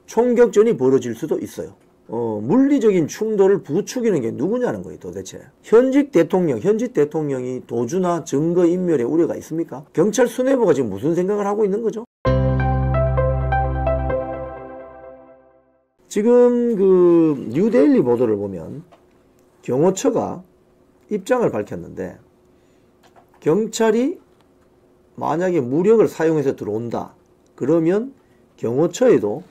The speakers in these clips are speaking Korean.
총격전이 벌어질 수도 있어요. 물리적인 충돌을 부추기는 게 누구냐는 거예요, 도대체. 현직 대통령이 도주나 증거인멸의 우려가 있습니까? 경찰 수뇌부가 지금 무슨 생각을 하고 있는 거죠? 지금 그 뉴데일리 보도를 보면 경호처가 입장을 밝혔는데, 경찰이 만약에 무력을 사용해서 들어온다 그러면 경호처에도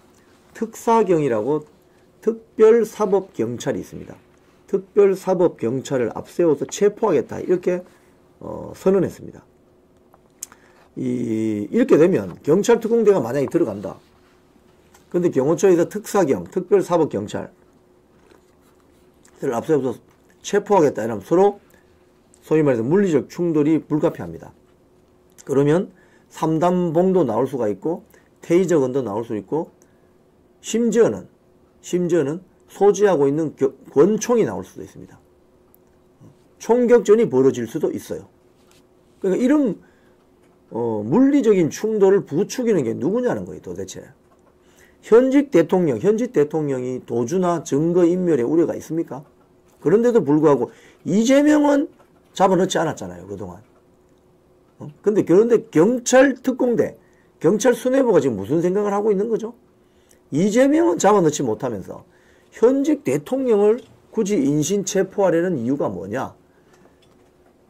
특사경이라고 특별사법경찰이 있습니다. 특별사법경찰을 앞세워서 체포하겠다 이렇게 선언했습니다. 이렇게 되면 경찰특공대가 만약에 들어간다. 근데 경호처에서 특별사법경찰을 앞세워서 체포하겠다 이러면 서로 소위 말해서 물리적 충돌이 불가피합니다. 그러면 3단봉도 나올 수가 있고 테이저건도 나올 수 있고 심지어는 소지하고 있는 권총이 나올 수도 있습니다. 총격전이 벌어질 수도 있어요. 그러니까 이런 물리적인 충돌을 부추기는 게 누구냐는 거예요, 도대체. 현직 대통령이 도주나 증거인멸의 우려가 있습니까? 그런데도 불구하고 이재명은 잡아넣지 않았잖아요, 그동안. 그런데 경찰 특공대, 경찰 수뇌부가 지금 무슨 생각을 하고 있는 거죠? 이재명은 잡아넣지 못하면서 현직 대통령을 굳이 인신 체포하려는 이유가 뭐냐?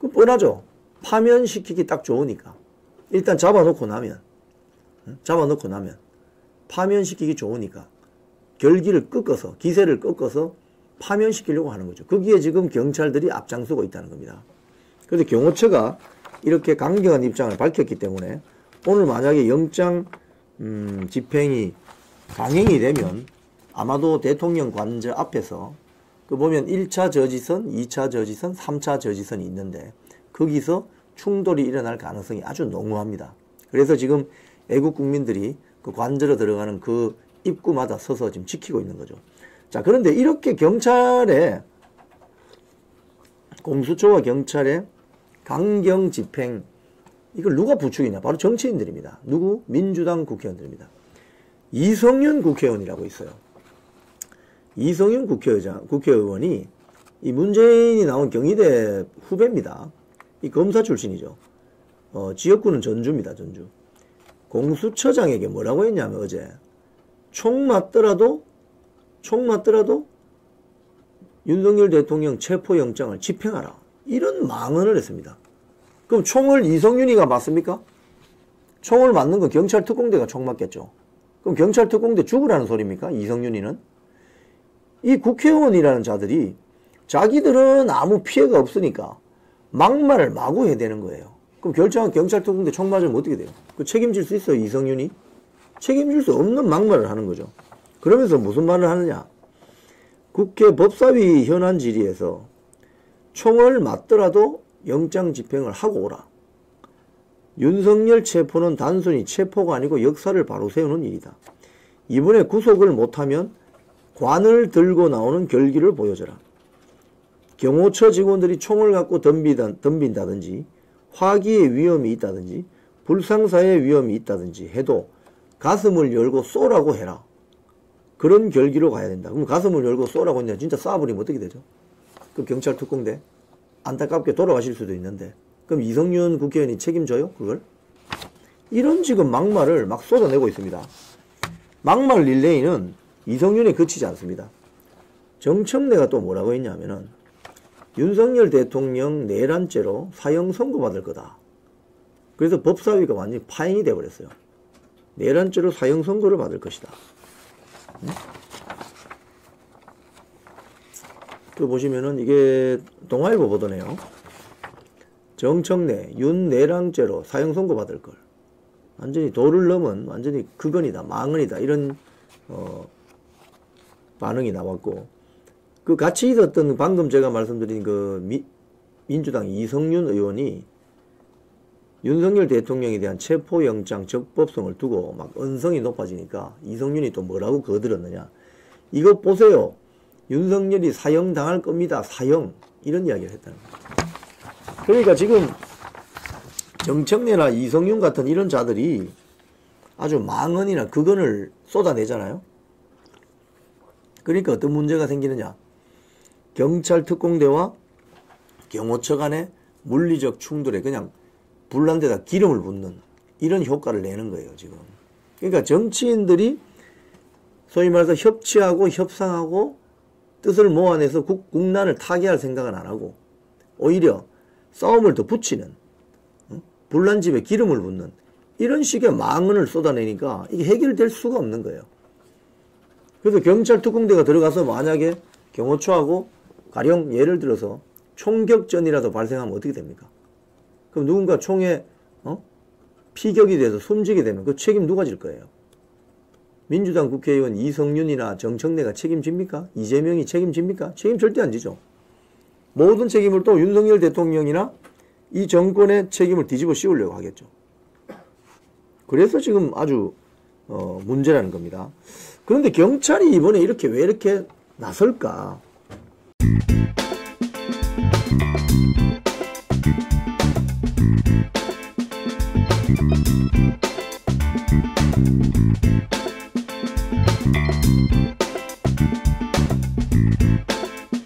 그 뻔하죠. 파면시키기 딱 좋으니까. 일단 잡아놓고 나면 파면시키기 좋으니까 기세를 꺾어서 파면시키려고 하는 거죠. 거기에 지금 경찰들이 앞장서고 있다는 겁니다. 그래서 경호처가 이렇게 강경한 입장을 밝혔기 때문에 오늘 만약에 영장 집행이 강행이 되면 아마도 대통령 관저 앞에서 그 보면 1차 저지선, 2차 저지선, 3차 저지선이 있는데 거기서 충돌이 일어날 가능성이 아주 농후합니다. 그래서 지금 애국 국민들이 그 관저로 들어가는 그 입구마다 서서 지금 지키고 있는 거죠. 자, 그런데 이렇게 공수처와 경찰의 강경 집행, 이걸 누가 부추기냐? 바로 정치인들입니다. 누구? 민주당 국회의원들입니다. 이성윤 국회의원이라고 있어요. 이성윤 국회의원이 이 문재인이 나온 경희대 후배입니다. 이 검사 출신이죠. 지역구는 전주입니다, 전주. 공수처장에게 뭐라고 했냐면 어제 총 맞더라도 윤석열 대통령 체포영장을 집행하라. 이런 망언을 했습니다. 그럼 총을 이성윤이가 맞습니까? 총을 맞는 건 경찰 특공대가 총 맞겠죠. 그럼 경찰 특공대 죽으라는 소리입니까? 이성윤이는? 이 국회의원이라는 자들이 자기들은 아무 피해가 없으니까 막말을 마구 해야 되는 거예요. 그럼 결정한 경찰 특공대 총 맞으면 어떻게 돼요? 그 책임질 수 있어요, 이성윤이? 책임질 수 없는 막말을 하는 거죠. 그러면서 무슨 말을 하느냐? 국회 법사위 현안 질의에서 총을 맞더라도 영장 집행을 하고 오라. 윤석열 체포는 단순히 체포가 아니고 역사를 바로 세우는 일이다. 이번에 구속을 못하면 관을 들고 나오는 결기를 보여줘라. 경호처 직원들이 총을 갖고 덤빈다든지 화기의 위험이 있다든지 불상사의 위험이 있다든지 해도 가슴을 열고 쏘라고 해라. 그런 결기로 가야 된다. 그럼 가슴을 열고 쏘라고 했냐? 진짜 쏴버리면 어떻게 되죠? 그럼 경찰 특공대 안타깝게 돌아가실 수도 있는데 그럼 이성윤 국회의원이 책임져요? 그걸? 이런 지금 막말을 막 쏟아내고 있습니다. 막말 릴레이는 이성윤에 그치지 않습니다. 정청래가 또 뭐라고 했냐면은 윤석열 대통령 내란죄로 사형 선고받을 거다. 그래서 법사위가 완전히 파행이 돼버렸어요. 내란죄로 사형 선고를 받을 것이다. 그 보시면은 이게 동아일보 보도네요. 정청래 윤내란죄로 사형 선고 받을 걸. 완전히 도를 넘은 완전히 극언이다, 망언이다 이런 반응이 나왔고, 그 같이 있었던 방금 제가 말씀드린 그 민주당 이성윤 의원이 윤석열 대통령에 대한 체포영장 적법성을 두고 막 언성이 높아지니까 이성윤이 또 뭐라고 거들었느냐. 이거 보세요. 윤석열이 사형당할 겁니다. 사형. 이런 이야기를 했다는 거예요. 그러니까 지금 정청래나 이성윤 같은 이런 자들이 아주 망언이나 극언을 쏟아내잖아요. 그러니까 어떤 문제가 생기느냐. 경찰 특공대와 경호처 간의 물리적 충돌에 그냥 불난 데다 기름을 붓는 이런 효과를 내는 거예요, 지금. 그러니까 정치인들이 소위 말해서 협치하고 협상하고 뜻을 모아내서 국난을 타개할 생각은 안 하고 오히려 싸움을 더 붙이는, 불난 집에 기름을 붓는 이런 식의 망언을 쏟아내니까 이게 해결될 수가 없는 거예요. 그래서 경찰 특공대가 들어가서 만약에 경호처하고 가령 예를 들어서 총격전이라도 발생하면 어떻게 됩니까? 그럼 누군가 총에 피격이 돼서 숨지게 되면 그 책임 누가 질 거예요? 민주당 국회의원 이성윤이나 정청래가 책임집니까? 이재명이 책임집니까? 책임 절대 안 지죠. 모든 책임을 또 윤석열 대통령이나 이 정권의 책임을 뒤집어 씌우려고 하겠죠. 그래서 지금 아주 문제라는 겁니다. 그런데 경찰이 이번에 왜 이렇게 나설까?